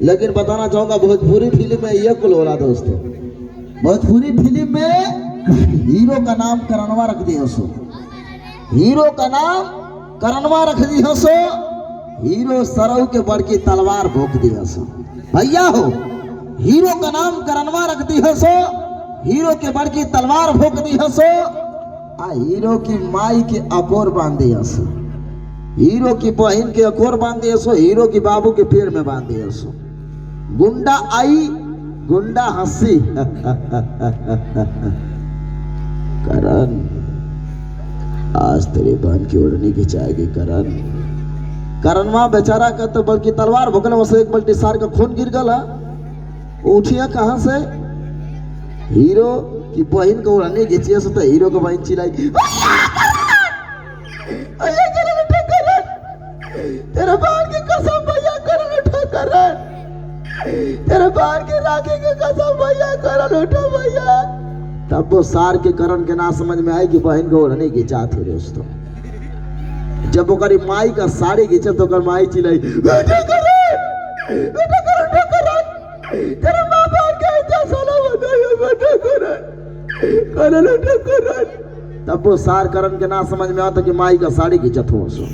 लेकिन बताना चाहूंगा भोजपुरी फिल्म में ये कुल हो रहा दोस्तों। भोजपुरी फिल्म में हीरो का नाम करनवा रख दिया सो, हीरो का नाम करनवा रख दिया सो, हीरो सरऊ के बड़ की तलवार भोंक दिया सो। भैया हो, हीरो का नाम करनवा रख दिया सो, हीरो के बड़ की तलवार भोंक दिया सो, आ हीरो की माई के अकोर बांध दिया सो, हीरो की बहन के अकोर बांध दिया सो, हीरो की बाबू के पेड़ में बांध दिया सो। गुंडा आई, गुंडा हंसी करण आज तेरी बहन की ओढ़नी खिंचाएगी करण। करणवा बेचारा का तो बल्कि तलवार भोगल वैसे एक बल्टी सार का खून गिर गला। उठिया कहां से? हीरो की बहन को ओढ़नी खिंचिया से तो हीरो को बहन चिल्लाई तेरे बाल की कसम भैया करण उठा करण, तेरे बाल के राखी की कसम भैया करण उठा भैया। तब वो सार के करण के ना समझ में आई कि बहन को ओढ़ने की चाहत है दोस्तों। जब वो करी माई का साड़ी खींचे तो कर माई चिल्लाई बेटा करण, बेटा करण, करण तेरे मां बाप का इतना साला बताया बेटा करण, करण उठा करण। तब वो सार करण के ना समझ में आता कि माई का साड़ी खींचत हो सो।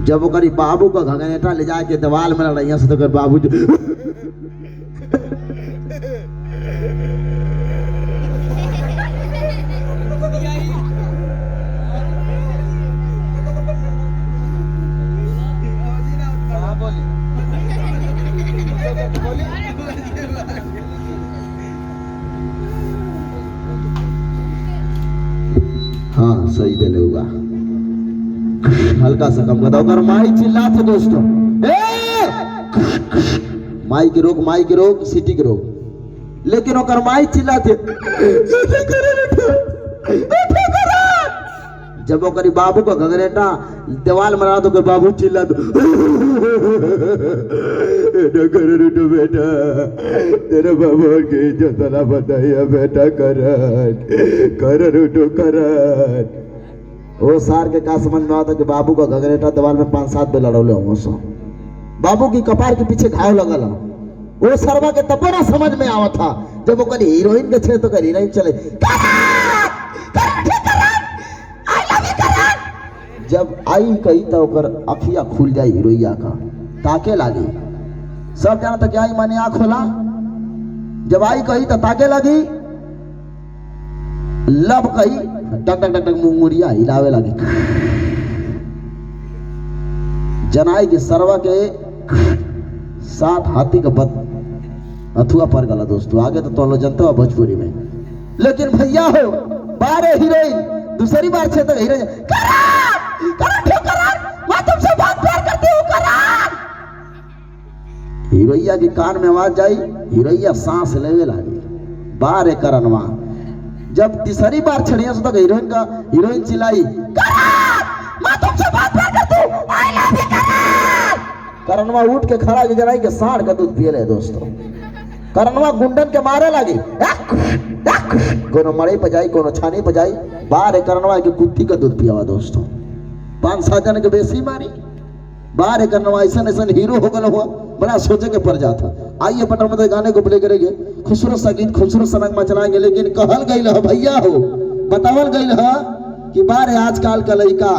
जब वो करी बाबू का घगनेटा ले जाके दीवार में लड़ाइया से तो कर बाबू हाँ सही दे लेगा, हल्का सा कम कर दो। माई चिल्ला थे दोस्तों, माई की रोक, माई की रोक, सिटी की रोक, लेकिन ओकर माई चिल्ला थे। जब वो करी बाबू का घगरेटा दीवार में रहा तो बाबू चिल्ला दो बेटा तेरे बाबू की इज्जत ना बताइए बेटा करण, करण उठो करण। वो सार के का समझ में आता कि बाबू का घगरेटा दीवार में 5-7 पे लड़ौले होंगे सो। बाबू की कपार के पीछे घाव लगल। वो सरवा के तब ना समझ में आवा था जब वो कल हीरोइन के छे तो कल हीरोइन चले जब आई कही तो ओकर अखिया खुल जाई हीरोइया का, ताके लागी। सब जाना तो क्या आई माने आँख खोला। जब आई कही तो ताके लगी, लब कही टक टक टक टक मुंगुरिया हिलावे लगी। जनाई के सरवा के 7 हाथी का बद अथुआ पर गला दोस्तों। आगे तो लोग जनते हो भोजपुरी में, लेकिन भैया हो 12 हीरोइन दूसरी बार छे तो हीरोइन मैं तुमसे बहुत प्यार करती हूँ करण। हीरोइया की कान में आवाज आई, हीरोइया सांस लेवे लगी। 12 करणवा जब तीसरी बार छड़िया तो हीरोइन चिल्लाई मैं तुमसे बहुत प्यार करती हूँ, आई लव यू करण। करणवा उठ के खड़ा जराई के साढ़ का दूध पिए ले दोस्तों। करणवा गुंडन के मारे लगी, कोनो मड़ई पजाई कोनो छानी पजाई। 12 करणवा के कुत्ती का दूध पियावा दोस्तों। 5-7 जन के बेसी मारी। 12 करणवा ऐसा ऐसा हीरो हो गल हुआ, बड़ा सोचे के पड़ जाता। आइए पटर मत गाने को प्ले करेंगे, खूबसूरत सा गीत खूबसूरत सा नगमा चलाएंगे। लेकिन कहल गई भैया हो, बतावल गई कि 12 आजकल का लड़का